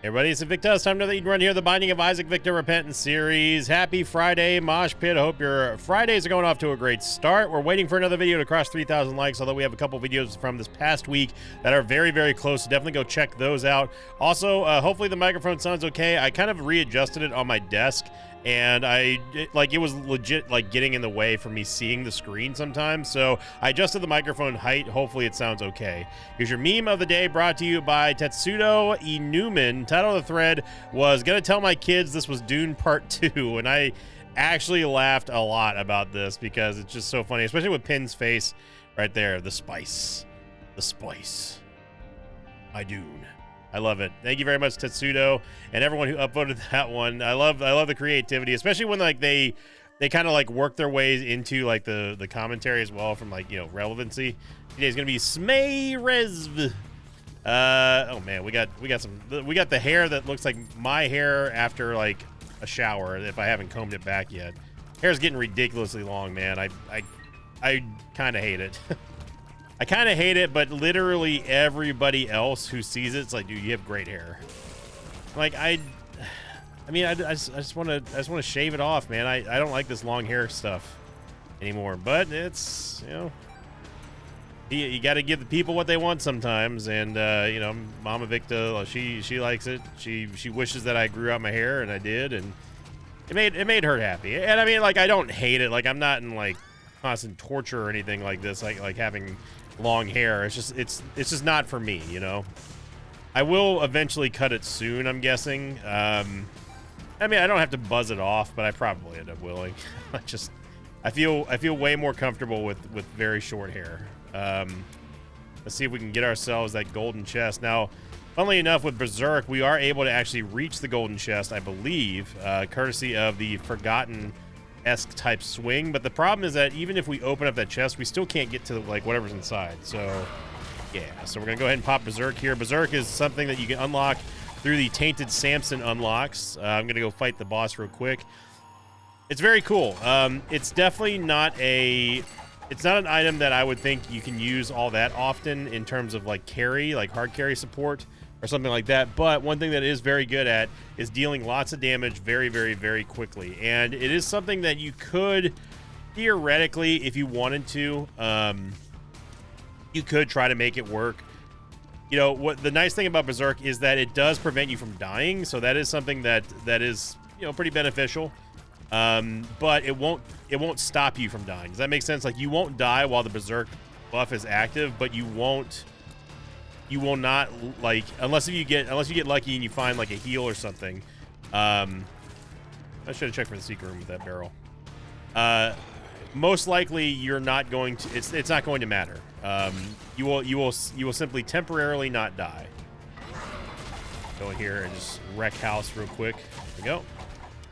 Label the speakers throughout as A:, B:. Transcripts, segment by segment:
A: Everybody, it's Victus. Time to let you run here the Binding of Isaac Victor Repentance series. Happy Friday, Mosh Pit. I hope your Fridays are going off to a great start. We're waiting for another video to cross 3,000 likes, although we have a couple videos from this past week that are very, very close. So definitely go check those out. Also, hopefully the microphone sounds okay. I kind of readjusted it on my desk, and it was legit like getting in the way for me seeing the screen sometimes. So I adjusted the microphone height. Hopefully it sounds okay. Here's your meme of the day, brought to you by Tetsudo Inuman. Title of the thread was "Gonna tell my kids this was Dune Part 2," and I actually laughed a lot about this because it's just so funny, especially with Pin's face right there. The spice, my Dune. I love it. Thank you very much, Tetsudo, and everyone who upvoted that one. I love the creativity, especially when like they kind of like work their ways into like the commentary as well, from like, you know, relevancy. Today's gonna be Smayresv. Oh man, we got the hair that looks like my hair after like a shower if I haven't combed it back yet. Hair's getting ridiculously long, man. I kind of hate it. I kind of hate it, but literally everybody else who sees it's like, dude, you have great hair. Like, I just want to shave it off, man. I don't like this long hair stuff anymore, but it's, you know, you got to give the people what they want sometimes. And, you know, Mama Victa, she likes it. She wishes that I grew out my hair, and I did. And it made her happy. And I mean, like, I don't hate it. Like, I'm not in like constant torture or anything like this, like having long hair. It's just not for me, you know. I will eventually cut it soon, I'm guessing. I mean, I don't have to buzz it off, but I probably end up willing. I feel way more comfortable with very short hair. Let's see if we can get ourselves that golden chest. Now, funnily enough, with Berserk, we are able to actually reach the golden chest, I believe, courtesy of the Forgotten-esque type swing. But the problem is that even if we open up that chest, we still can't get to like whatever's inside. So yeah, so we're gonna go ahead and pop Berserk here. Berserk is something that you can unlock through the Tainted Samson unlocks. I'm gonna go fight the boss real quick. It's very cool. It's definitely not an item that I would think you can use all that often in terms of like carry, like hard carry support or something like that. But one thing that it is very good at is dealing lots of damage very, very, very quickly. And it is something that you could theoretically, if you wanted to, you could try to make it work. You know, what the nice thing about Berserk is that it does prevent you from dying. So that is something that is, you know, pretty beneficial. But it won't stop you from dying. Does that make sense? Like, you won't die while the Berserk buff is active, but you will not, like, unless you get lucky and you find like a heal or something. I should have checked for the secret room with that barrel. Most likely you're not going to, it's not going to matter. You will simply temporarily not die. Go in here and just wreck house real quick. There we go.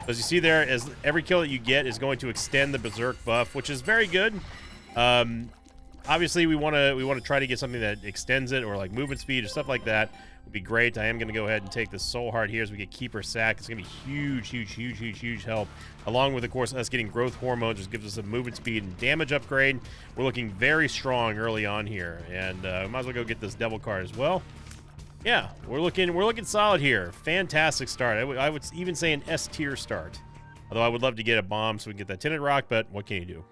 A: As you see there, as every kill that you get is going to extend the Berserk buff, which is very good. Obviously, we want to try to get something that extends it, or like movement speed or stuff like that would be great. I am going to go ahead and take the Soul Heart here as we get Keeper Sack. It's going to be huge help, along with, of course, us getting Growth Hormone, just gives us a movement speed and damage upgrade. We're looking very strong early on here, and we might as well go get this Devil card as well. Yeah, we're looking solid here. Fantastic start. I would even say an S tier start. Although I would love to get a bomb so we can get that Tinted Rock, but what can you do?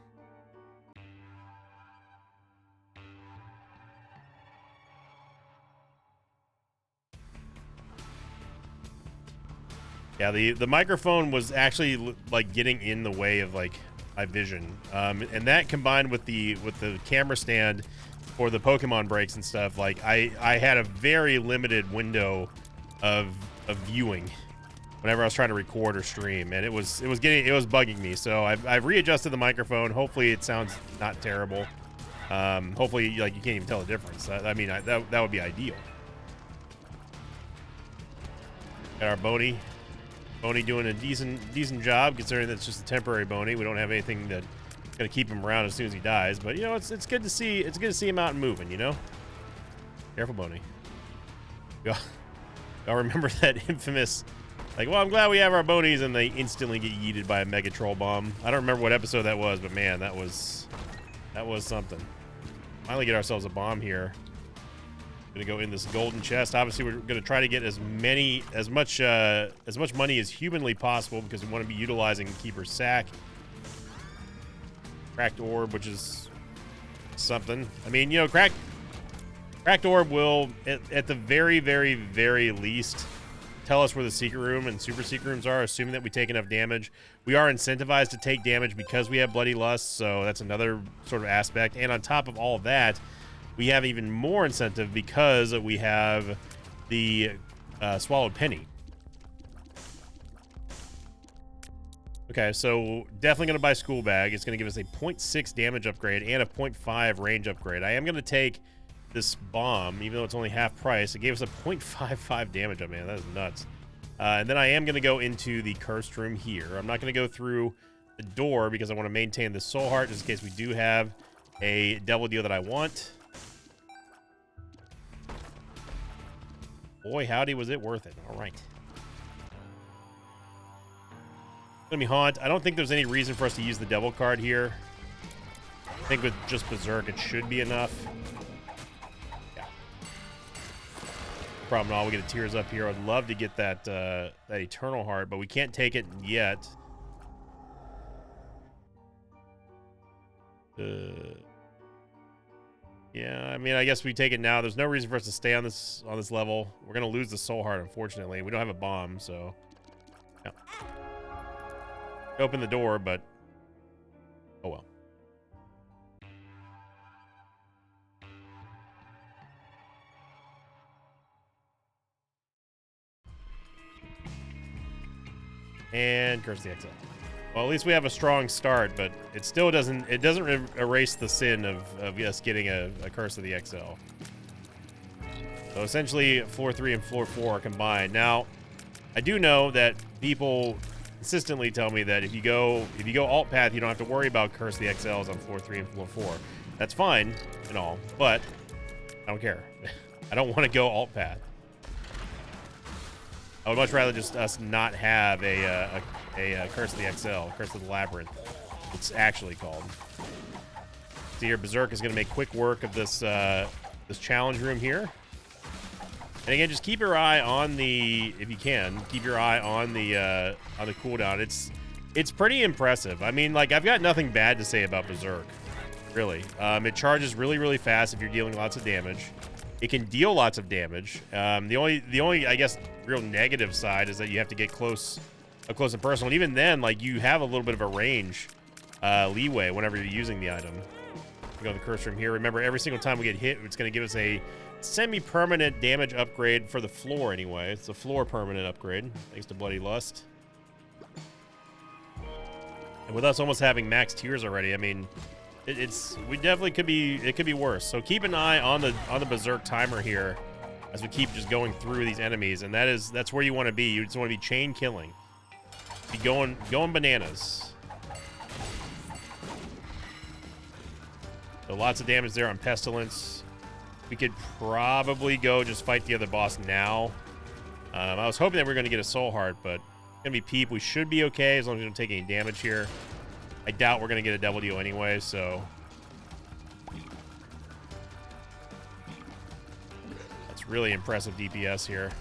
A: Yeah, the microphone was actually like getting in the way of like my vision, and that combined with the camera stand for the Pokemon breaks and stuff, like I had a very limited window of viewing whenever I was trying to record or stream, and it was bugging me. So I've readjusted the microphone. Hopefully it sounds not terrible. Hopefully, like, you can't even tell the difference. I mean, that would be ideal. Got our Boney doing a decent job, considering that's just a temporary Boney. We don't have anything that's gonna keep him around as soon as he dies. But you know, it's good to see him out and moving. You know, careful, Boney. Y'all remember that infamous, like, well, I'm glad we have our Bonies, and they instantly get yeeted by a Mega Troll Bomb. I don't remember what episode that was, but man, that was something. Finally get ourselves a bomb here. Gonna go in this golden chest. Obviously, we're gonna try to get as much money as humanly possible because we want to be utilizing Keeper's Sack. Cracked orb, which is something. I mean, you know, cracked orb will, at the very, very, very least, tell us where the secret room and super secret rooms are, assuming that we take enough damage. We are incentivized to take damage because we have Bloody Lust, so that's another sort of aspect. And on top of all of that, we have even more incentive because we have the Swallowed Penny. Okay, so definitely going to buy School Bag. It's going to give us a 0.6 damage upgrade and a 0.5 range upgrade. I am going to take this bomb, even though it's only half price. It gave us a 0.55 damage up, man. That is nuts. And then I am going to go into the cursed room here. I'm not going to go through the door because I want to maintain the soul heart just in case we do have a devil deal that I want. Boy, howdy, was it worth it. All right. Gonna be Haunt. I don't think there's any reason for us to use the devil card here. I think with just Berserk, it should be enough. Yeah. Problem at all. We get a Tears Up here. I'd love to get that that Eternal Heart, but we can't take it yet. Yeah, I mean, I guess we take it now. There's no reason for us to stay on this level. We're gonna lose the Soul Heart, unfortunately. We don't have a bomb, so yeah. Open the door, but oh well. And Curse the XL. Well, at least we have a strong start, but it still doesn't erase the sin of us getting a Curse of the XL. So essentially, floor 3 and floor 4 are combined. Now, I do know that people consistently tell me that if you go alt path, you don't have to worry about Curse the XLs on floor 3 and floor 4. That's fine and all, but I don't care. I don't want to go alt path. I would much rather just us not have a Curse of the XL, Curse of the Labyrinth. It's actually called. See here, Berserk is going to make quick work of this this challenge room here. And again, just keep your eye on the, if you can, keep your eye on the cooldown. It's pretty impressive. I mean, like, I've got nothing bad to say about Berserk, really. It charges really, really fast if you're dealing lots of damage. It can deal lots of damage. The only I guess real negative side is that you have to get up close and personal. And even then, like, you have a little bit of a range leeway whenever you're using the item. We go to the curse room here. Remember, every single time we get hit, it's going to give us a semi-permanent damage upgrade for the floor anyway. It's a floor permanent upgrade, thanks to Bloody Lust. And with us almost having max tears already, I mean, we definitely could be worse. So keep an eye on the Berserk timer here as we keep just going through these enemies, and that's where you want to be. You just want to be chain killing. Be going bananas. So lots of damage there on Pestilence. We could probably go just fight the other boss now. I was hoping that we were going to get a Soul Heart, but it's going to be Peep. We should be okay as long as we don't take any damage here. I doubt we're going to get a double deal anyway, so. That's really impressive DPS here.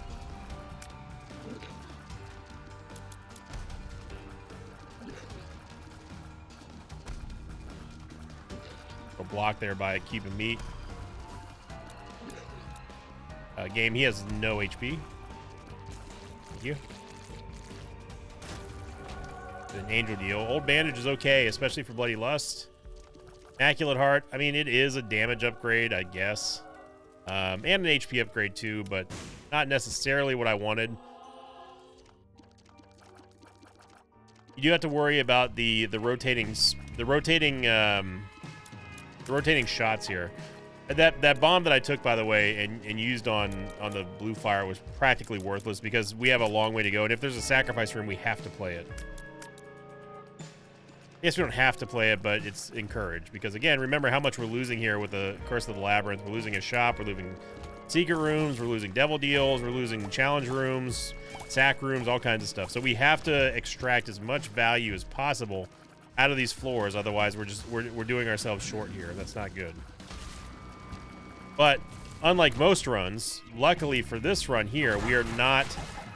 A: Go block there by keeping meat. Game, he has no HP. Thank you. An Angel deal. Old Bandage is okay, especially for Bloody Lust. Immaculate Heart, I mean, it is a damage upgrade, I guess. And an HP upgrade too, but not necessarily what I wanted. You do have to worry about the rotating shots here. That bomb that I took, by the way, and used on the blue fire was practically worthless because we have a long way to go, and if there's a sacrifice room, we have to play it. Yes, we don't have to play it, but it's encouraged because, again, remember how much we're losing here with the Curse of the Labyrinth. We're losing a shop, we're losing secret rooms, we're losing devil deals, we're losing challenge rooms, sack rooms, all kinds of stuff. So we have to extract as much value as possible out of these floors, otherwise we're doing ourselves short here. That's not good. But unlike most runs, luckily for this run here, we are not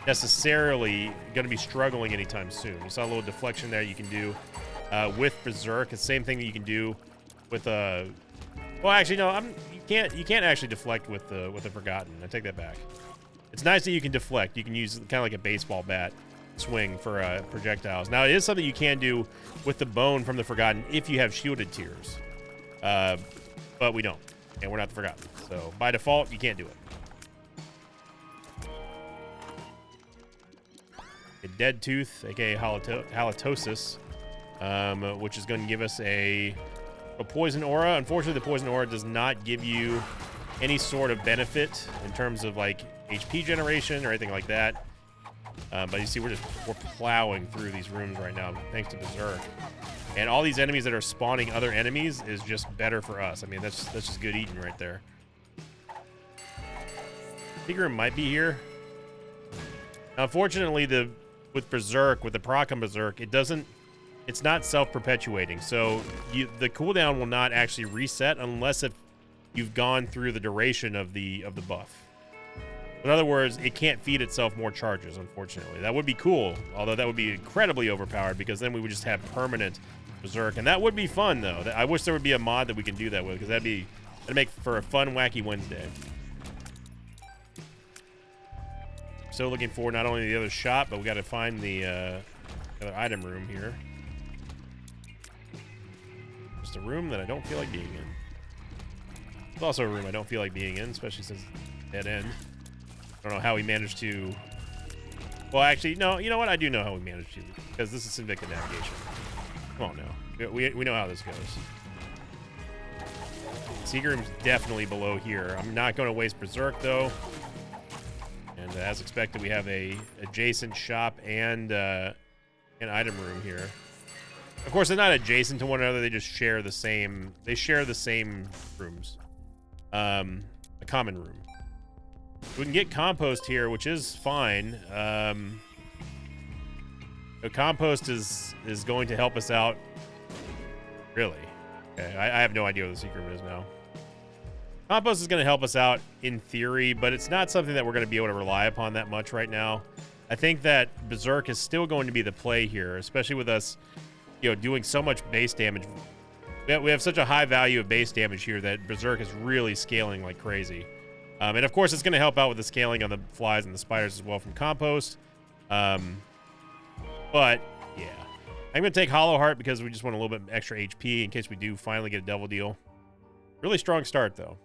A: necessarily going to be struggling anytime soon. You saw a little deflection there you can do with Berserk. It's the same thing that you can do with a... well, actually, no, you can't actually deflect with the Forgotten. I take that back. It's nice that you can deflect. You can use kind of like a baseball bat swing for projectiles. Now, it is something you can do with the bone from the Forgotten if you have shielded tiers. But we don't, and we're not the Forgotten. So, by default, you can't do it. A Dead Tooth, aka Halitosis, which is going to give us a Poison Aura. Unfortunately, the Poison Aura does not give you any sort of benefit in terms of like HP generation or anything like that. But you see, we're plowing through these rooms right now thanks to Berserk. And all these enemies that are spawning other enemies is just better for us. I mean, that's just good eating right there. Secret room might be here. Now, unfortunately, with Berserk, with the proc on Berserk, it's not self-perpetuating. So the cooldown will not actually reset unless if you've gone through the duration of the buff. In other words, it can't feed itself more charges, unfortunately. That would be cool, although that would be incredibly overpowered because then we would just have permanent Berserk, and that would be fun though. I wish there would be a mod that we can do that with, because that'd make for a fun, wacky Wednesday. So looking for not only the other shop, but we got to find the other item room here. Just a room that I don't feel like being in. It's also a room I don't feel like being in, especially since it's dead end. I don't know how we managed to... well, actually, no, you know what? I do know how we managed to, because this is Sinvicta navigation. Come on now. We know how this goes. Secret room's definitely below here. I'm not going to waste Berserk, though. And as expected, we have a adjacent shop and an item room here. Of course, they're not adjacent to one another. They just share the same... they share the same rooms. A common room. We can get compost here, which is fine. The compost is going to help us out. Really? Okay, I have no idea what the secret room is now. Compost is going to help us out in theory, but it's not something that we're going to be able to rely upon that much right now. I think that Berserk is still going to be the play here, especially with us, doing so much base damage. We have such a high value of base damage here that Berserk is really scaling like crazy. And of course, it's going to help out with the scaling on the flies and the spiders as well from compost. But yeah, I'm going to take Hollow Heart because we just want a little bit extra HP in case we do finally get a double deal. Really strong start, though.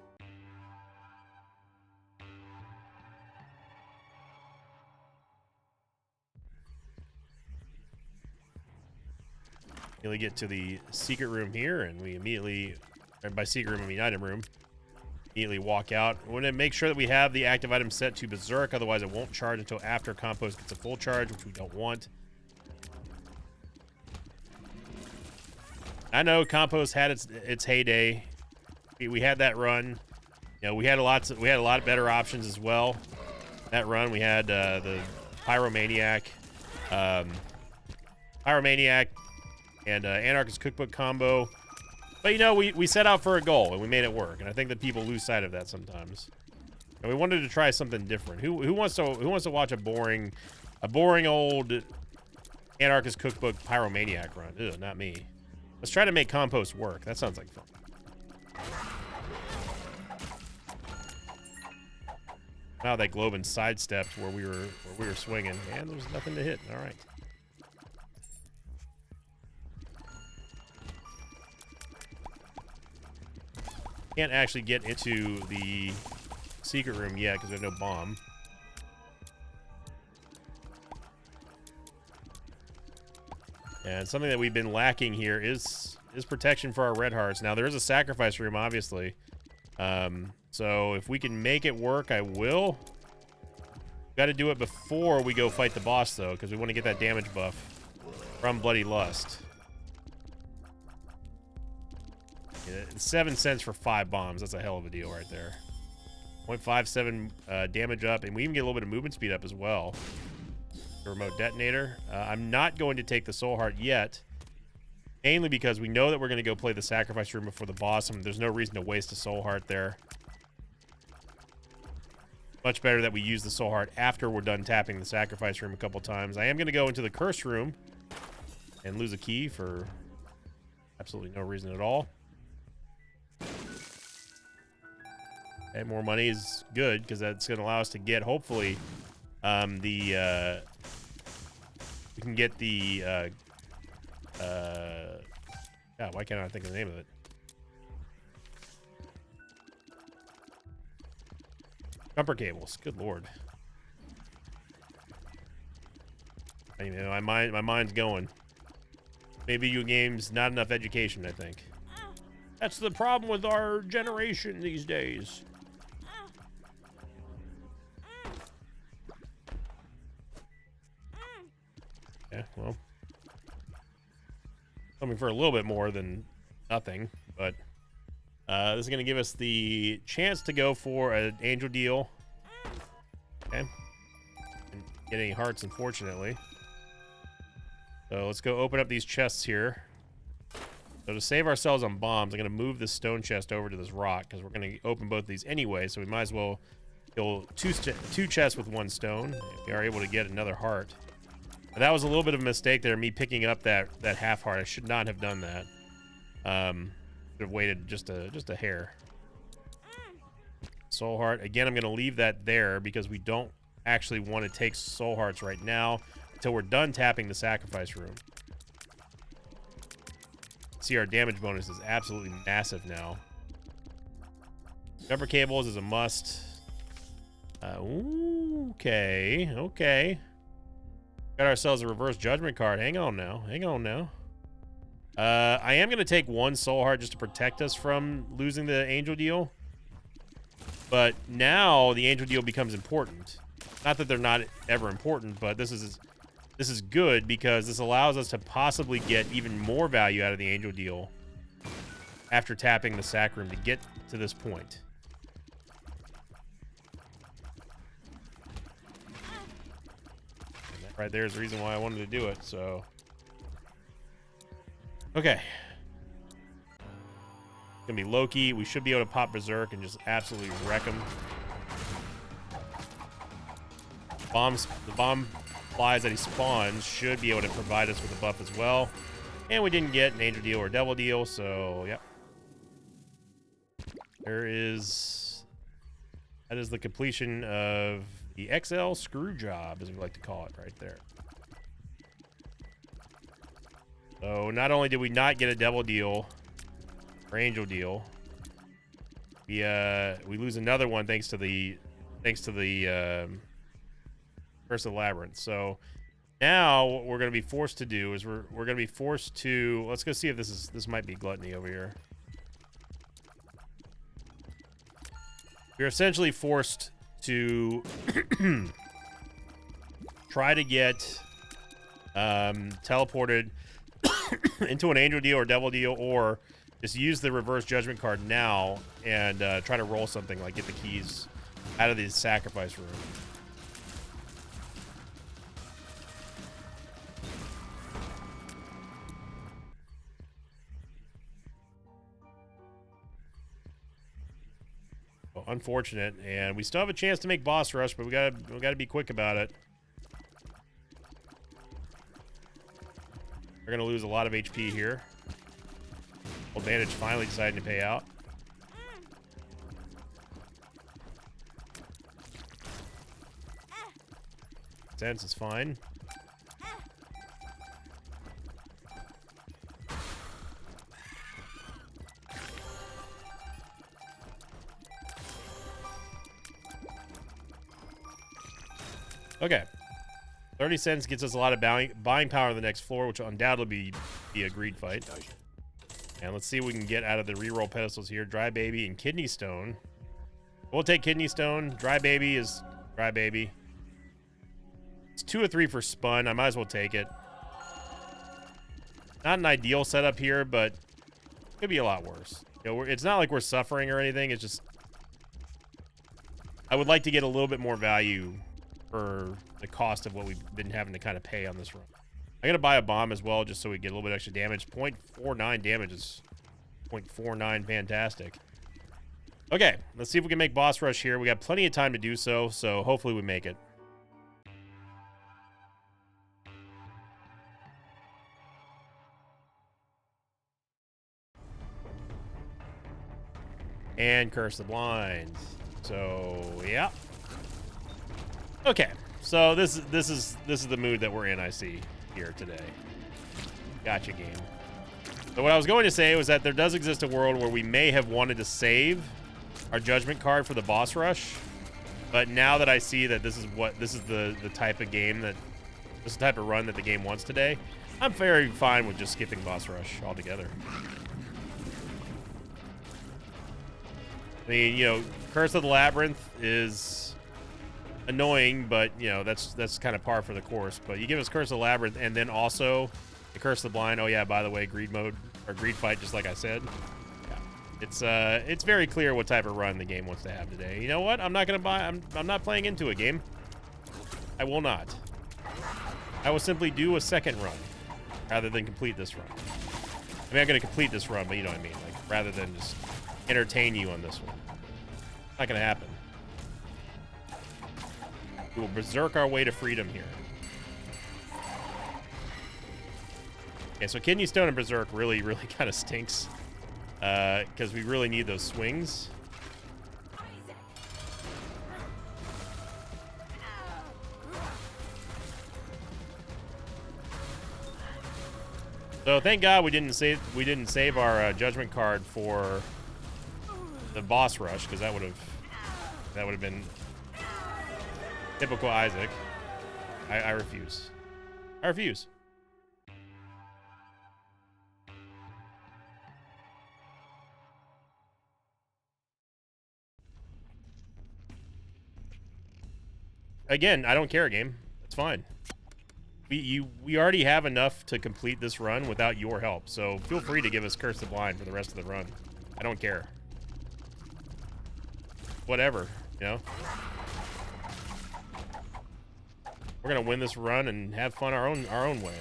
A: Immediately get to the secret room here, and we immediately, and by secret room I mean item room, immediately walk out. We want to make sure that we have the active item set to Berserk, otherwise it won't charge until after compost gets a full charge, which we don't want. I know compost had its heyday. We had that run. We had a lot of better options as well. That run we had the Pyromaniac, and Anarchist Cookbook combo. But we set out for a goal and we made it work, and I think that people lose sight of that sometimes. And we wanted to try something different. Who wants to watch a boring old Anarchist Cookbook Pyromaniac run? Ugh, not me. Let's try to make compost work. That sounds like fun. Now that Globin sidestepped where we were swinging, and there was nothing to hit. All right. Can't actually get into the secret room yet because we have no bomb. And something that we've been lacking here is protection for our red hearts. Now, there is a sacrifice room, obviously. So if we can make it work, I will. Got to do it before we go fight the boss, though, because we want to get that damage buff from Bloody Lust. Yeah, 7 cents for 5 bombs. That's a hell of a deal right there. 0.57 damage up, and we even get a little bit of movement speed up as well. The remote detonator. I'm not going to take the soul heart yet, mainly because we know that we're going to go play the sacrifice room before the boss, and there's no reason to waste a soul heart there. Much better that we use the soul heart after we're done tapping the sacrifice room a couple times. I am going to go into the curse room and lose a key for absolutely no reason at all. Okay, more money is good because that's going to allow us to get, hopefully, we can get the, God, why can't I think of the name of it? Jumper cables. Good lord. I know my mind's going. Maybe video games, not enough education, I think. That's the problem with our generation these days. Yeah, well. Coming for a little bit more than nothing, but this is going to give us the chance to go for an angel deal. Okay. And get any hearts, unfortunately. So let's go open up these chests here. So to save ourselves on bombs, I'm going to move this stone chest over to this rock because we're going to open both of these anyway, so we might as well kill two chests with one stone if we are able to get another heart. But that was a little bit of a mistake there, me picking up that half heart. I should not have done that. Should have waited just a hair. Soul heart. Again, I'm going to leave that there because we don't actually want to take soul hearts right now until we're done tapping the sacrifice room. See, our damage bonus is absolutely massive now. Jumper cables is a must. Okay. Got ourselves a reverse judgment card. Hang on now. I am going to take one soul heart just to protect us from losing the angel deal. But now the angel deal becomes important. Not that they're not ever important, but this is good because this allows us to possibly get even more value out of the angel deal after tapping the sac room to get to this point. And that right there is the reason why I wanted to do it, so. Okay. It's gonna be Loki. We should be able to pop Berserk and just absolutely wreck him. The bomb flies that he spawns should be able to provide us with a buff as well. And we didn't get an angel deal or devil deal, so yep. That is the completion of the XL screw job, as we like to call it right there. So not only did we not get a devil deal or angel deal, we lose another one thanks to the Curse of the Labyrinth. So now what we're going to be forced to do is we're going to be forced to, let's go see if this might be gluttony over here. We're essentially forced to try to get teleported into an angel deal or devil deal, or just use the reverse judgment card now and try to roll something like get the keys out of the sacrifice room. Well, unfortunate, and we still have a chance to make boss rush, but we gotta be quick about it. We're gonna lose a lot of HP here. Old Bandage finally deciding to pay out. Sense is fine. Okay. 30 cents gets us a lot of buying power on the next floor, which will undoubtedly be a greed fight. And let's see what we can get out of the reroll pedestals here. Dry Baby and Kidney Stone. We'll take Kidney Stone. Dry Baby is Dry Baby. It's 2 or 3 for Spun. I might as well take it. Not an ideal setup here, but could be a lot worse. You know, it's not like we're suffering or anything. It's just I would like to get a little bit more value for the cost of what we've been having to kind of pay on this run. I'm going to buy a bomb as well just so we get a little bit extra damage. 0.49 damage is 0.49 fantastic. Okay, let's see if we can make boss rush here. We got plenty of time to do so, so hopefully we make it. And Curse the Blind. So, yeah. Okay, so this is the mood that we're in, I see here today. Gotcha, game. So what I was going to say was that there does exist a world where we may have wanted to save our judgment card for the boss rush, but now that I see that this is the type of game that this is the type of run that the game wants today, I'm very fine with just skipping boss rush altogether. I mean, you know, Curse of the Labyrinth is annoying, but you know that's kind of par for the course. But you give us Curse of the Labyrinth and then also the Curse of the Blind. Oh yeah, by the way, greed mode or greed fight, just like I said. Yeah, it's very clear what type of run the game wants to have today. You know what? I'm not gonna buy. I'm not playing into a game. I will not. I will simply do a second run rather than complete this run. I mean, I'm gonna complete this run, but you know what I mean. Like rather than just entertain you on this one. Not gonna happen. We will berserk our way to freedom here. Okay, so Kidney Stone and Berserk really kind of stinks. Because we really need those swings. So thank God we didn't save our judgment card for the boss rush, because that would have been typical Isaac. I refuse. I refuse. Again, I don't care, game. It's fine. We already have enough to complete this run without your help, so feel free to give us Curse the Blind for the rest of the run. I don't care. Whatever, you know? We're gonna win this run and have fun our own way.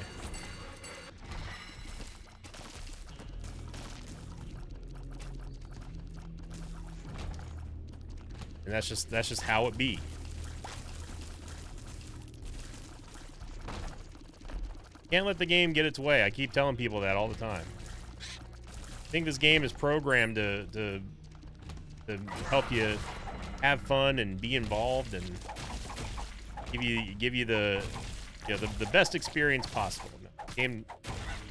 A: And that's just how it be. Can't let the game get its way. I keep telling people that all the time. I think this game is programmed to help you have fun and be involved and give you the the best experience possible. The game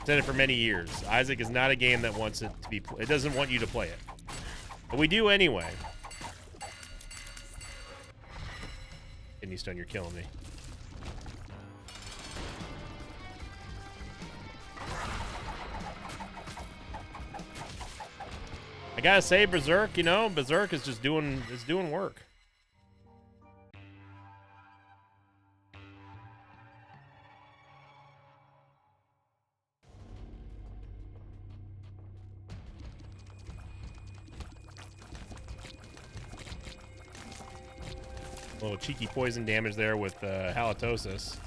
A: said it for many years. Isaac is not a game that wants it to be. It doesn't want you to play it, but we do anyway. Kidney Stone, you're killing me. I gotta say, Berserk, you know, Berserk is just doing work. A little cheeky poison damage there with halitosis.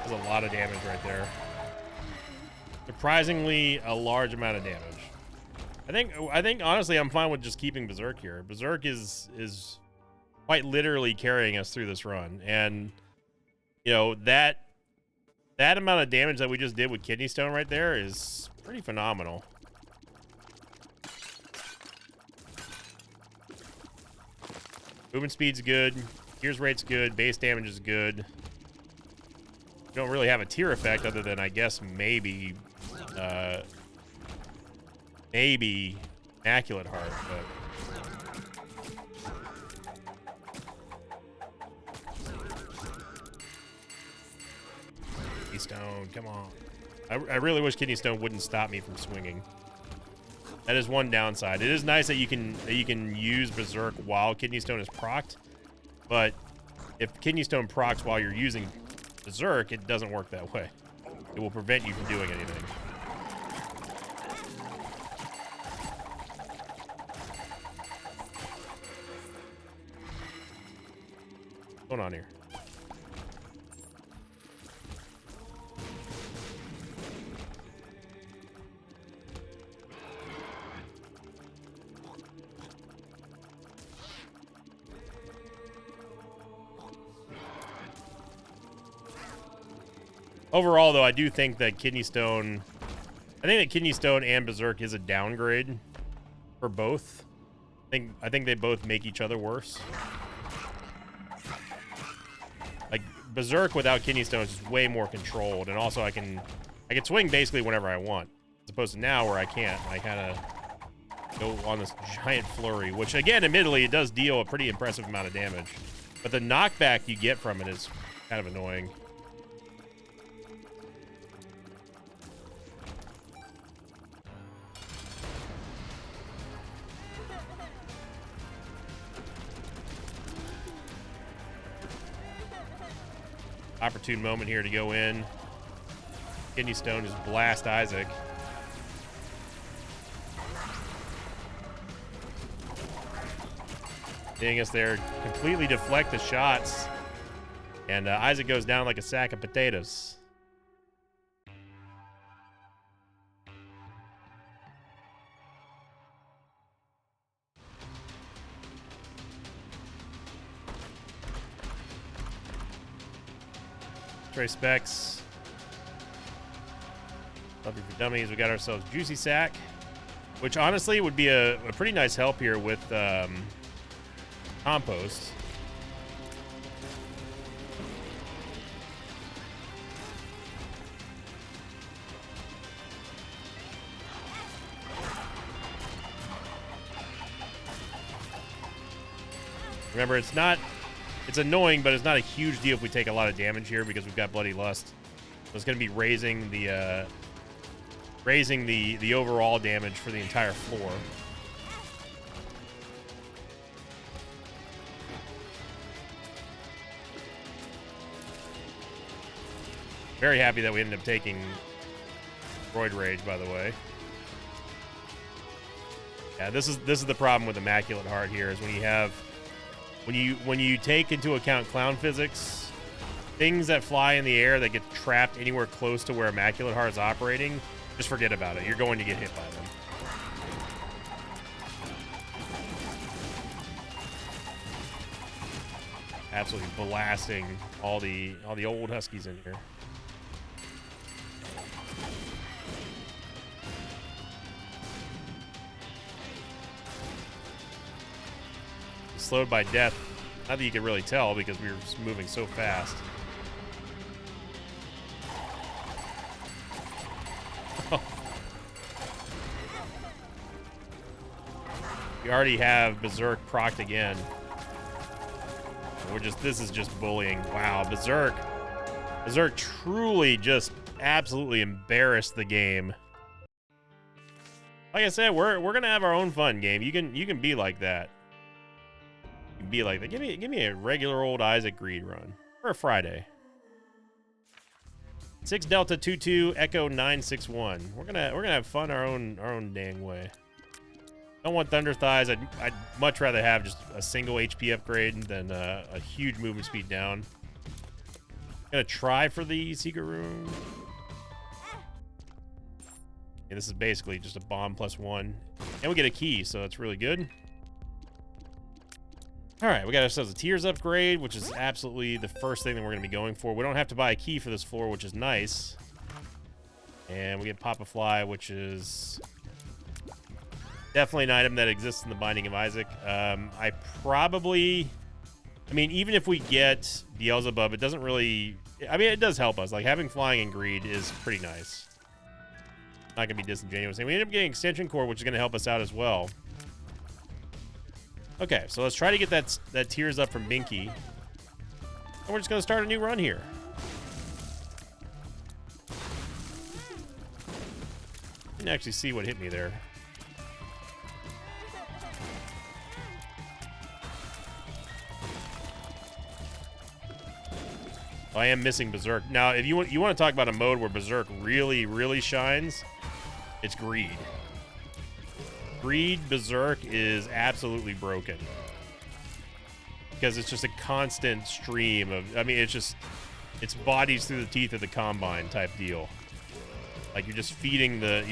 A: That's a lot of damage right there. Surprisingly, a large amount of damage. I think honestly, I'm fine with just keeping Berserk here. Berserk is quite literally carrying us through this run, and you know that amount of damage that we just did with Kidney Stone right there is pretty phenomenal. Movement speed's good, gears rate's good, base damage is good. We don't really have a tier effect other than I guess maybe Immaculate Heart, but Kidney Stone, come on. I really wish Kidney Stone wouldn't stop me from swinging. That is one downside. It is nice that you can use Berserk while Kidney Stone is procced, but if Kidney Stone procs while you're using Berserk, it doesn't work that way. It will prevent you from doing anything. What's going on here? Overall, though, I do think that Kidney Stone... I think that Kidney Stone and Berserk is a downgrade for both. I think they both make each other worse. Like, Berserk without Kidney Stone is just way more controlled, and also I can swing basically whenever I want, as opposed to now where I can't. I kind of go on this giant flurry, which, again, admittedly, it does deal a pretty impressive amount of damage. But the knockback you get from it is kind of annoying. Opportune moment here to go in. Kidney Stone just blast Isaac. Seeing us there completely deflect the shots. And Isaac goes down like a sack of potatoes. Trey Specs. Love you for dummies. We got ourselves Juicy Sack, which honestly would be a pretty nice help here with compost. Remember, it's annoying, but it's not a huge deal if we take a lot of damage here because we've got Bloody Lust. So it's going to be raising the overall damage for the entire floor. Very happy that we ended up taking Droid Rage, by the way. Yeah, this is the problem with Immaculate Heart here, is when you have when you take into account clown physics, things that fly in the air that get trapped anywhere close to where Immaculate Heart is operating, just forget about it. You're going to get hit by them. Absolutely blasting all the old Huskies in here. Slowed by death. Not that you can really tell because we were just moving so fast. We already have Berserk procced again. This is just bullying. Wow, Berserk truly just absolutely embarrassed the game. Like I said, we're gonna have our own fun game. You can be like that. You can be like that. Give me a regular old Isaac Greed run for a Friday. 6 Delta 22 Echo 961. We're gonna have fun our own dang way. Don't want Thunder Thighs. I'd much rather have just a single HP upgrade than a huge movement speed down. Gonna try for the secret room. And this is basically just a bomb +1, and we get a key, so that's really good. All right, we got ourselves a Tears upgrade, which is absolutely the first thing that we're going to be going for. We don't have to buy a key for this floor, which is nice. And we get Papa Fly, which is definitely an item that exists in the Binding of Isaac. I mean, even if we get Beelzebub, it doesn't really... I mean, it does help us. Like, having Flying and Greed is pretty nice. Not going to be disingenuous. And we end up getting Extension Cord, which is going to help us out as well. Okay, so let's try to get that Tears up from Binky. And we're just going to start a new run here. Didn't actually see what hit me there. I am missing Berserk. Now, if you want to talk about a mode where Berserk really, really shines, it's Greed. Greed Berserk is absolutely broken. Because it's just a constant stream of, I mean, it's bodies through the teeth of the Combine type deal. Like you're feeding the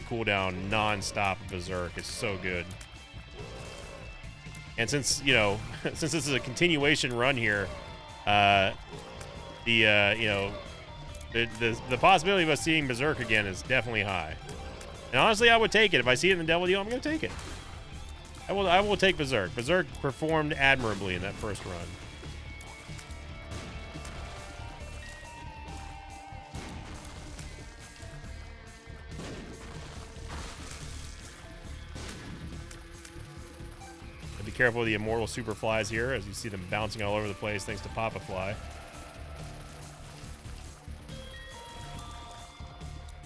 A: cooldown non-stop Berserk. It's so good. And since, you know, since this is a continuation run here, you know, the possibility of us seeing Berserk again is definitely high. And honestly, I would take it. If I see it in the Devil Deal, I'm going to take it. I will take Berserk. Berserk performed admirably in that first run. Be careful of the immortal super flies here, as you see them bouncing all over the place thanks to Papa Fly.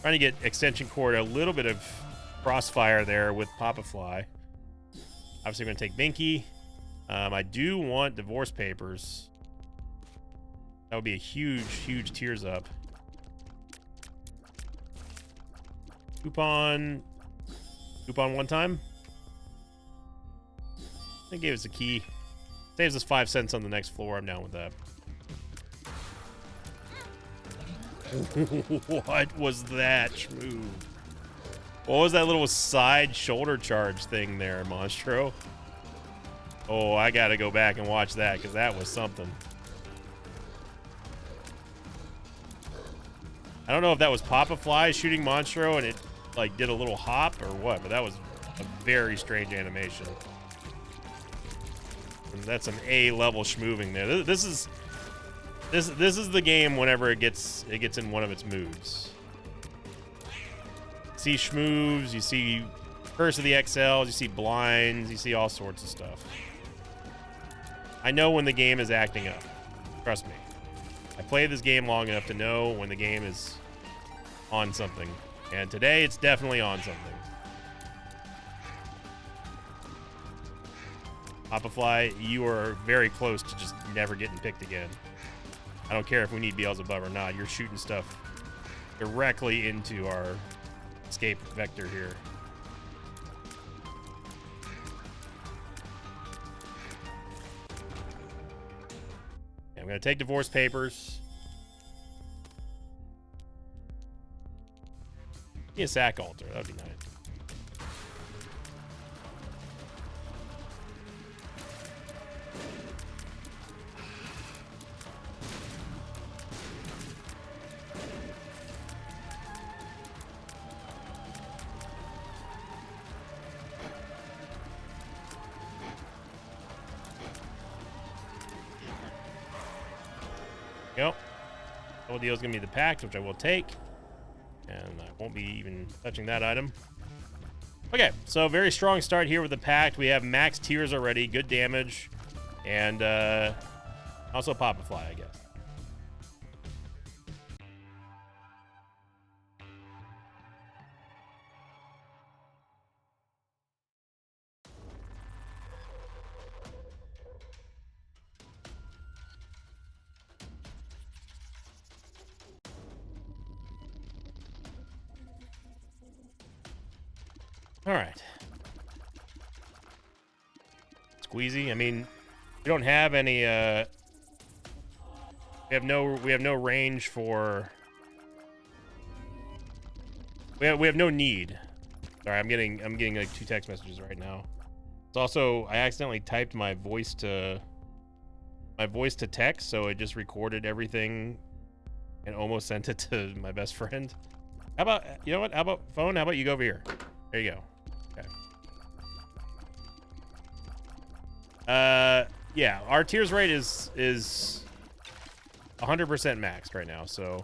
A: Trying to get extension cord, a little bit of crossfire there with Papa Fly. Obviously, I'm going to take Binky. I do want divorce papers. That would be a huge, huge tears up. Coupon one time. That gave us a key. Saves us 5 cents on the next floor. I'm down with that. What was that, Shmoo? What was that little side shoulder charge thing there, Monstro? Oh, I gotta go back and watch that, because that was something. I don't know if that was Papa Fly shooting Monstro and it like did a little hop or what, but that was a very strange animation. And that's some A-level schmoving there. This is the game whenever it gets in one of its moods. You see schmoves, you see Curse of the XLs, you see blinds, you see all sorts of stuff. I know when the game is acting up. Trust me. I played this game long enough to know when the game is on something. And today it's definitely on something. Papa Fly, you are very close to just never getting picked again. I don't care if we need Beelzebub or not. You're shooting stuff directly into our escape vector here. Okay, I'm going to take divorce papers. Be a sack altar. That would be nice. Yep. Double deal is going to be the pact, which I will take. And I won't be even touching that item. Okay, so very strong start here with the pact. We have max tiers already, good damage. And also Papa Fly, I guess. All right. Squeezy. I mean, we don't have any. We have no range for. We have no need. Sorry, I'm getting like 2 text messages right now. It's also I accidentally typed my voice to text, so it just recorded everything and almost sent it to my best friend. How about, you know what? How about phone? How about you go over here? There you go. Okay. Yeah, our tiers rate is 100% maxed right now. So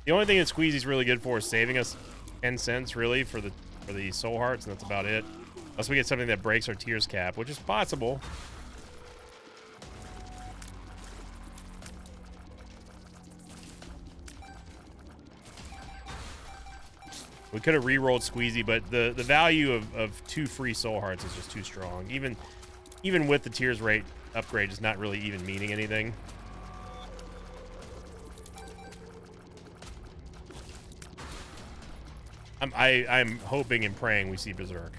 A: the only thing that Squeezy's really good for is saving us 10 cents really for the soul hearts, and that's about it. Unless we get something that breaks our tiers cap, which is possible. We could have re-rolled Squeezy, but the value of 2 free soul hearts is just too strong. Even with the tiers rate upgrade, is not really even meaning anything. I'm hoping and praying we see Berserk.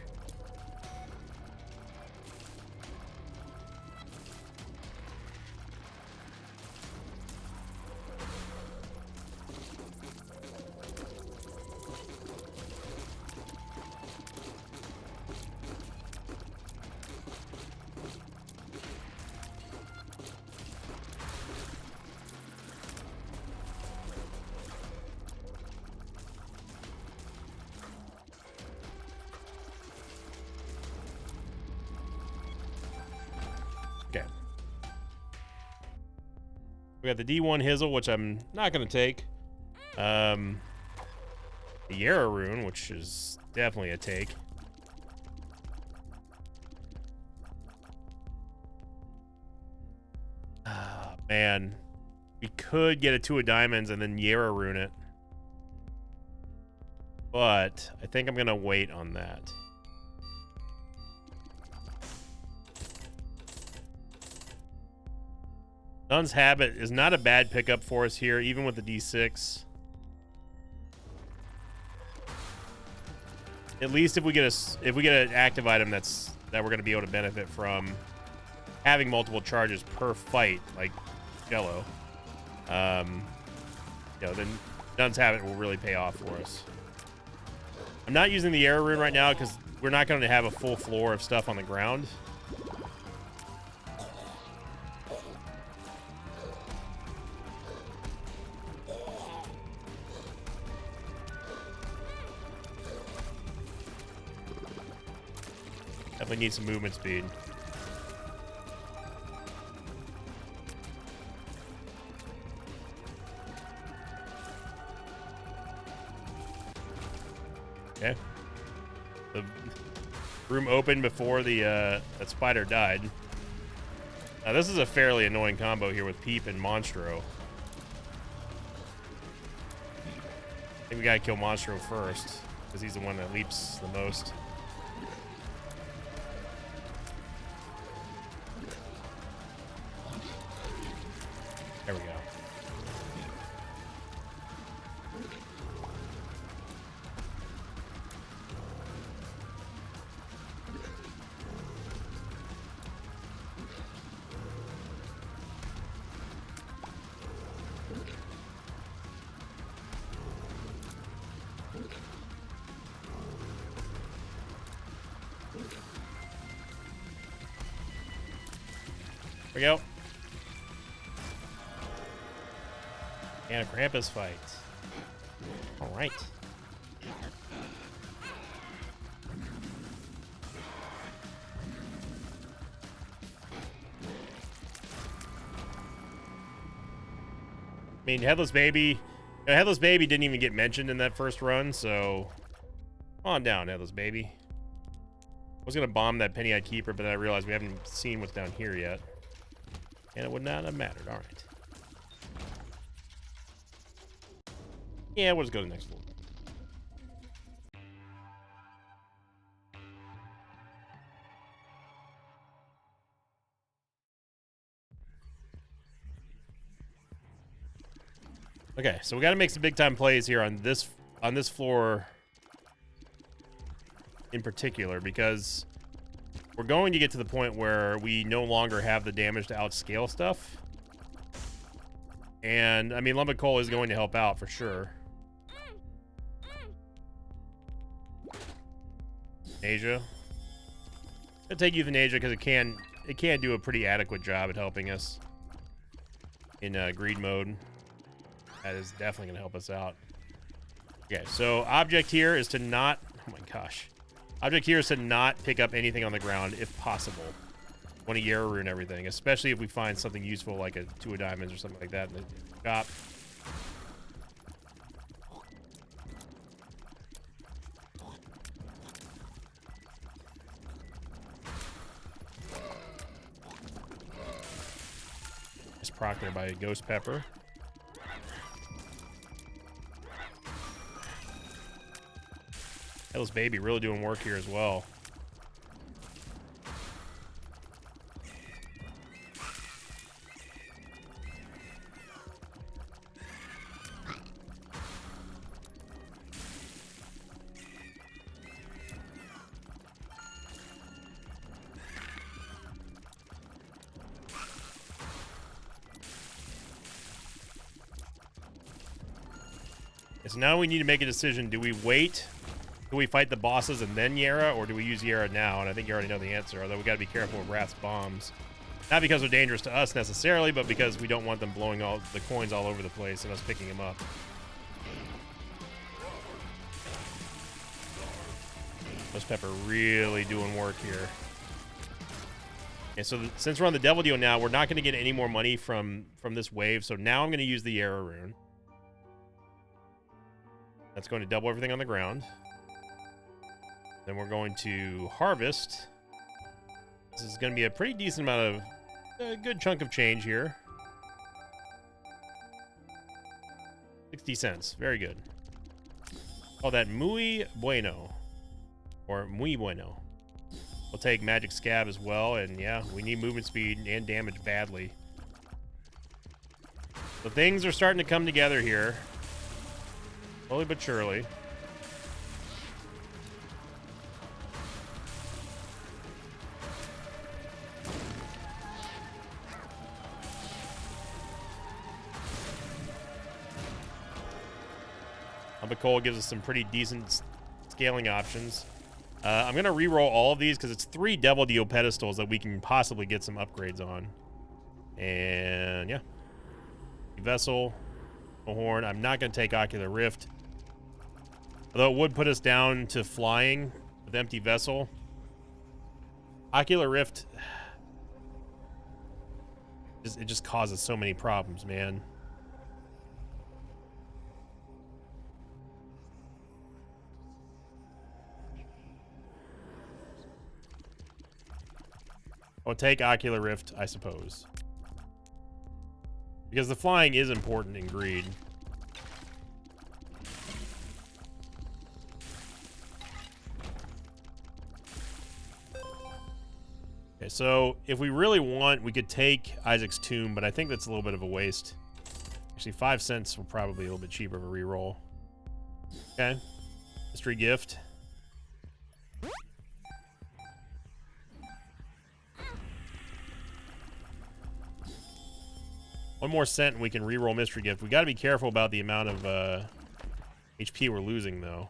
A: Okay. We got the D1 Hizzle, which I'm not going to take. The Yara Rune, which is definitely a take. Ah, man. We could get a 2 of diamonds and then Yara Rune it. But I think I'm going to wait on that. Nun's Habit is not a bad pickup for us here, even with the D6. At least if we get an active item that we're going to be able to benefit from having multiple charges per fight, like Jello, you know, then Nun's Habit will really pay off for us. I'm not using the Arrow Rune right now because we're not going to have a full floor of stuff on the ground. Definitely need some movement speed. Okay. The room opened before the that spider died. Now this is a fairly annoying combo here with Peep and Monstro. I think we gotta kill Monstro first, because he's the one that leaps the most. There we go. There we go. And a Krampus fight. All right. I mean, Headless Baby didn't even get mentioned in that first run, so come on down, Headless Baby. I was gonna bomb that Penny-Eyed Keeper, but I realized we haven't seen what's down here yet. And it would not have mattered. All right. Yeah, we'll just go to the next floor. Okay, so we got to make some big time plays here on this floor in particular, because we're going to get to the point where we no longer have the damage to outscale stuff. And I mean, Lumbicoal is going to help out for sure. Asia. I'll take Euthanasia because it can do a pretty adequate job at helping us in greed mode. That is definitely going to help us out. Okay, so object here is to not... Oh my gosh. Object here is to not pick up anything on the ground if possible. Want to Yara Rune everything, especially if we find something useful like a 2 of diamonds or something like that in the shop. It's proc there by a Ghost Pepper. Headless Baby really doing work here as well. So now we need to make a decision. Do we wait till we fight the bosses and then Yara, or do we use Yara now? And I think you already know the answer, although we got to be careful with Wrath's bombs. Not because they're dangerous to us necessarily, but because we don't want them blowing all the coins all over the place and us picking them up. Ghost Pepper really doing work here. And so since we're on the Devil Deal now, we're not going to get any more money from this wave. So now I'm going to use the Yara rune. That's going to double everything on the ground. Then we're going to harvest. This is going to be a pretty decent amount of, a good chunk of change here. 60 cents. Very good. Call that muy bueno. Or muy bueno. We'll take Magic Scab as well. And yeah, we need movement speed and damage badly. So things are starting to come together here. Slowly but surely. Coal gives us some pretty decent scaling options. I'm going to re-roll all of these because it's 3 Devil Deal pedestals that we can possibly get some upgrades on. And yeah. Vessel, Horn. I'm not going to take Ocular Rift. Although it would put us down to flying with Empty Vessel. Ocular Rift, it just causes so many problems, man. I'll take Ocular Rift, I suppose. Because the flying is important in Greed. Okay, so if we really want, we could take Isaac's Tomb, but I think that's a little bit of a waste. Actually, 5 cents will probably be a little bit cheaper of a reroll. Okay. Mystery Gift. One more cent and we can reroll Mystery Gift. We got to be careful about the amount of HP we're losing, though.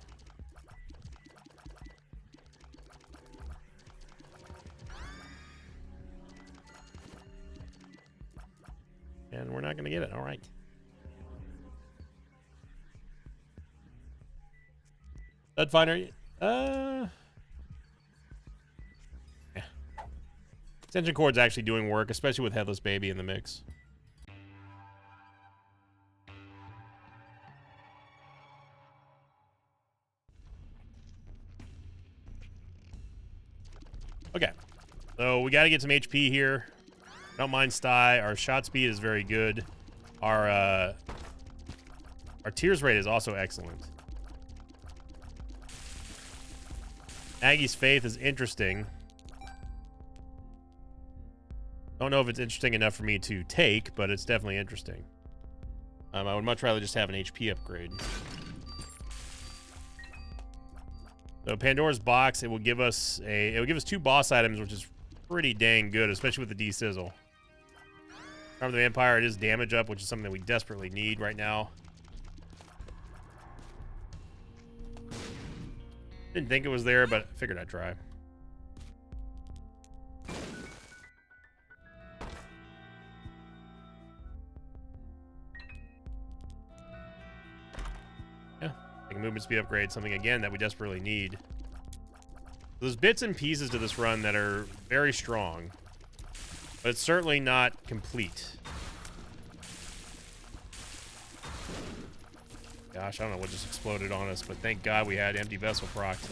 A: And we're not going to get it. All right. Stud Finder. Yeah. Extension Cord's actually doing work, especially with Headless Baby in the mix. Okay, so we got to get some HP here. Don't mind Sty. Our shot speed is very good. Our tears rate is also excellent. Maggie's Faith is interesting. Don't know if it's interesting enough for me to take, but it's definitely interesting. I would much rather just have an HP upgrade. So Pandora's Box, it will give us 2 boss items, which is pretty dang good, especially with the D-Sizzle. Charm of the Vampire, it is damage up, which is something that we desperately need right now. Didn't think it was there, but figured I'd try. Movement speed upgrade, something again that we desperately need. There's bits and pieces to this run that are very strong, but it's certainly not complete. Gosh, I don't know what just exploded on us, but thank God we had Empty Vessel procced.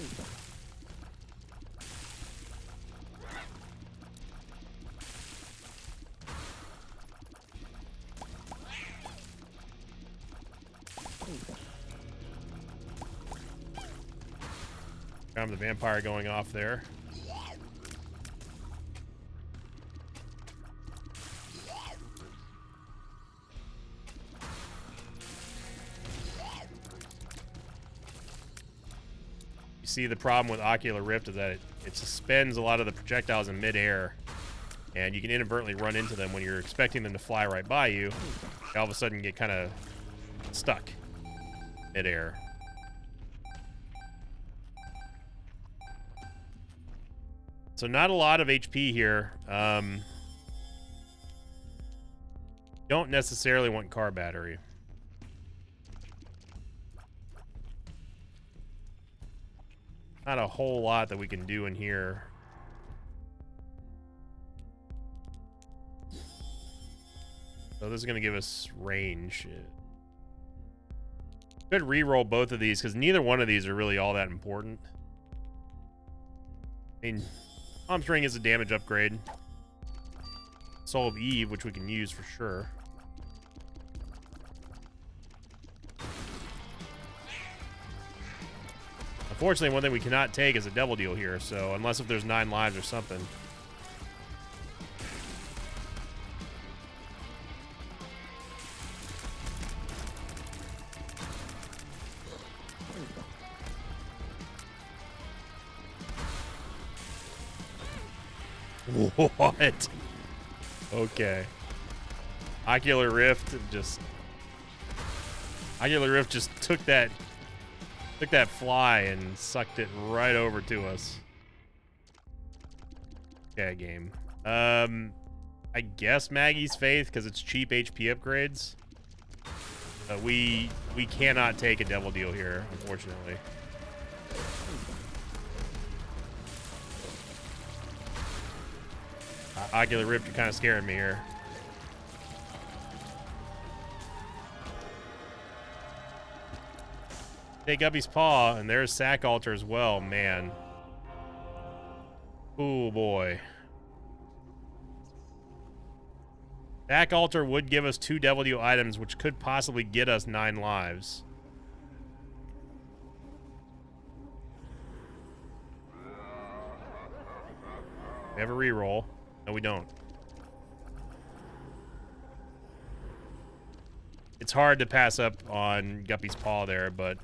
A: The vampire going off there. You see, the problem with Ocular Rift is that it suspends a lot of the projectiles in midair, and you can inadvertently run into them when you're expecting them to fly right by you. All of a sudden get kind of stuck. midair. So not a lot of HP here. Don't necessarily want car battery. Not a whole lot that we can do in here. So this is going to give us range. Could re-roll both of these because neither one of these are really all that important. I mean, Palm's Ring is a damage upgrade. Soul of Eve, which we can use for sure. Unfortunately, one thing we cannot take is a double deal here, so unless if there's 9 lives or something. What? Okay. Ocular Rift just took that fly and sucked it right over to us. Okay, game. I guess Maggie's Faith because it's cheap HP upgrades. We cannot take a double deal here, unfortunately. Ocular Rift, you're kind of scaring me here. Take Guppy's Paw, and there's Sack Altar as well, man. Oh boy. Sack Altar would give us 2 double deal items, which could possibly get us 9 lives. We have a reroll. No, we don't. It's hard to pass up on Guppy's Paw there, but...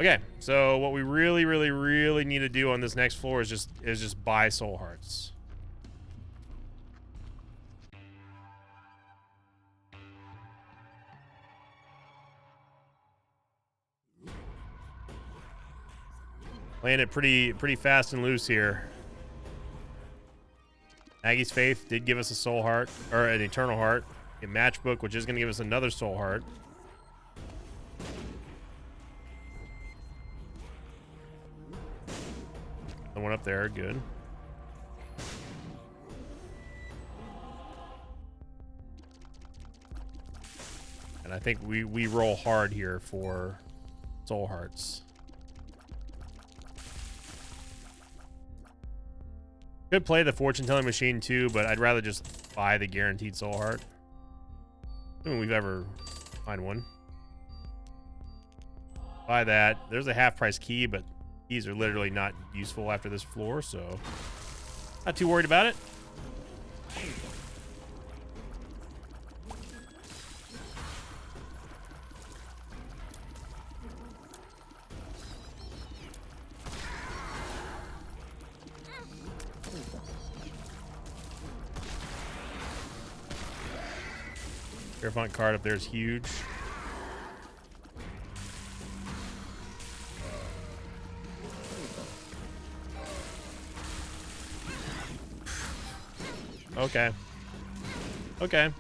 A: Okay, so what we really need to do on this next floor is just buy soul hearts. Playing it pretty fast and loose here. Maggie's Faith did give us a soul heart, or an eternal heart. A matchbook, which is going to give us another soul heart. The one up there, good. And I think we roll hard here for soul hearts. Could play the fortune telling machine too, but I'd rather just buy the guaranteed soul heart. I mean, we've ever find one. Buy that. There's a half price key, but keys are literally not useful after this floor, so not too worried about it. Fairfont card up there is huge. Okay. Okay.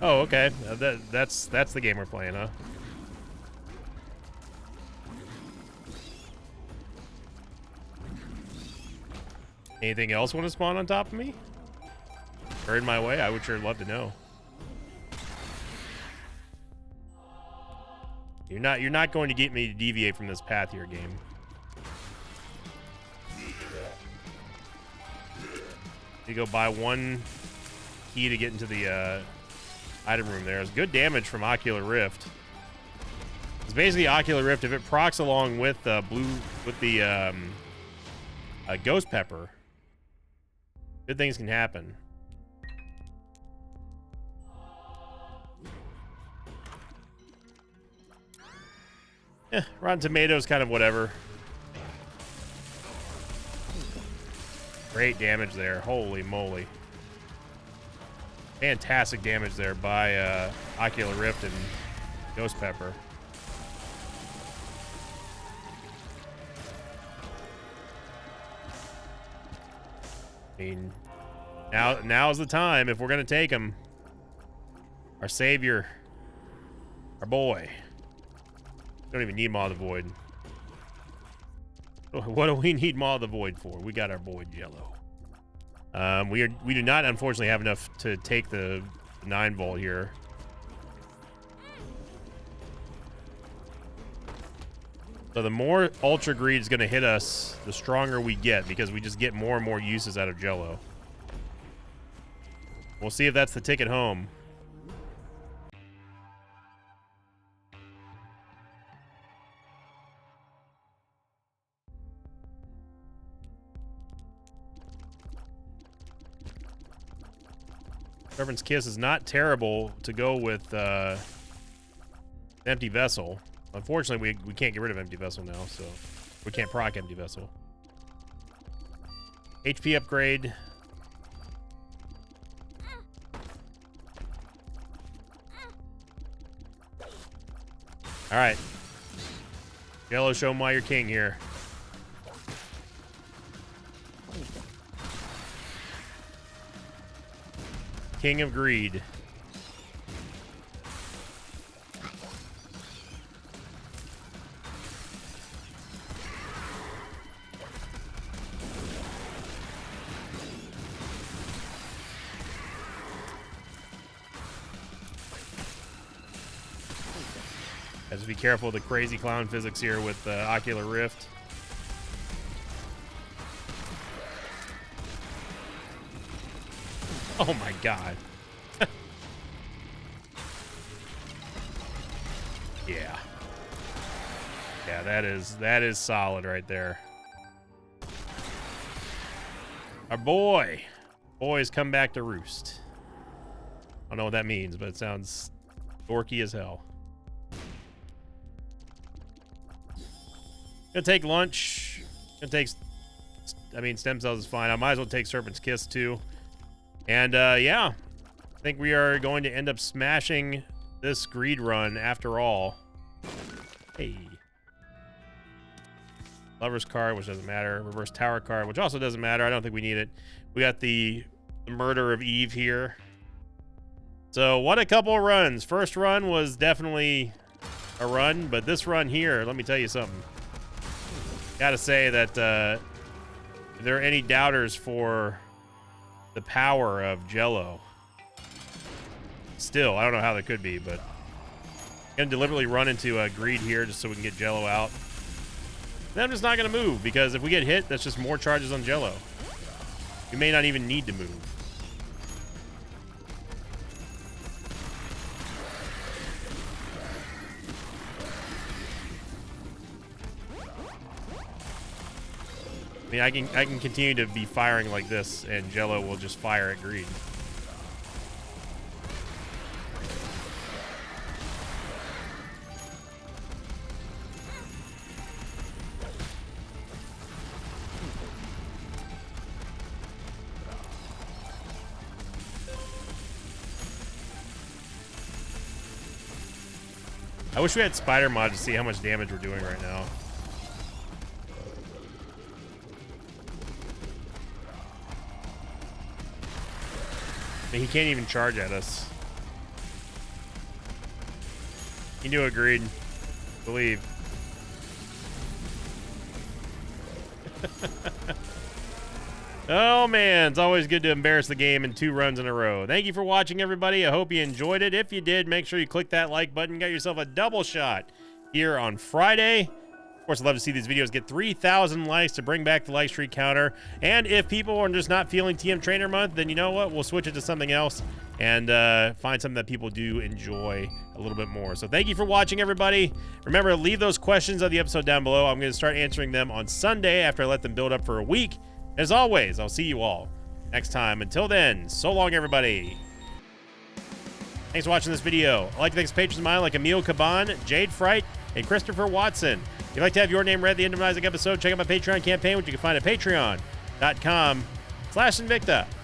A: Oh, okay. That's the game we're playing, huh? Anything else want to spawn on top of me? Or in my way? I would sure love to know. You're not going to get me to deviate from this path here, game. You go buy one key to get into the item room there. It's good damage from Ocular Rift. It's basically Ocular Rift. If it procs along with the Ghost Pepper, good things can happen. Rotten Tomatoes, kind of whatever. Great damage there. Holy moly. Fantastic damage there by Ocular Rift and Ghost Pepper. I mean, now's the time if we're going to take him. Our savior. Our boy. Don't even need Maw of the Void. What do we need Maw of the Void for? We got our boy Jello. We do not, unfortunately, have enough to take the 9 volt here. So the more Ultra Greed is going to hit us, the stronger we get, because we just get more and more uses out of Jello. We'll see if that's the ticket home. Servant's Kiss is not terrible to go with Empty Vessel. Unfortunately, we can't get rid of Empty Vessel now, so we can't proc Empty Vessel. HP upgrade. All right. Jello, show 'em why you're king here. King of Greed. Have to be careful of the crazy clown physics here with Ocular Rift. Oh my god. Yeah. Yeah, that is solid right there. Our boys come back to roost. I don't know what that means, but it sounds dorky as hell. Gonna take lunch. Gonna take, I mean, stem cells is fine. I might as well take Serpent's Kiss too. And yeah, I think we are going to end up smashing this greed run after all. Hey. Lover's card, which doesn't matter. Reverse Tower card, which also doesn't matter. I don't think we need it. We got the Murder of Eve here. So what a couple of runs. First run was definitely a run, but this run here, let me tell you something. Gotta say that if there are any doubters for the power of Jello, still, I don't know how that could be, but I'm gonna deliberately run into Greed here just so we can get Jello out. Then I'm just not gonna move, because if we get hit, that's just more charges on Jello. We may not even need to move. I mean, I can continue to be firing like this, and Jello will just fire at Greed. I wish we had Spider Mod to see how much damage we're doing right now. I mean, he can't even charge at us. You do Agreed. Believe. Oh man, it's always good to embarrass the game in 2 runs in a row. Thank you for watching, everybody. I hope you enjoyed it. If you did, make sure you click that like button. Got yourself a double shot here on Friday. Of course, I'd love to see these videos get 3,000 likes to bring back the like streak counter. And if people are just not feeling TM Trainer Month, then you know what? We'll switch it to something else and find something that people do enjoy a little bit more. So thank you for watching, everybody. Remember, leave those questions on the episode down below. I'm going to start answering them on Sunday after I let them build up for a week. As always, I'll see you all next time. Until then, so long, everybody. Thanks for watching this video. I'd like to thank some patrons of mine like Emil Caban, Jade Fright, and Christopher Watson. If you'd like to have your name read at the end of an Isaac episode, check out my Patreon campaign, which you can find at patreon.com Slash Invicta.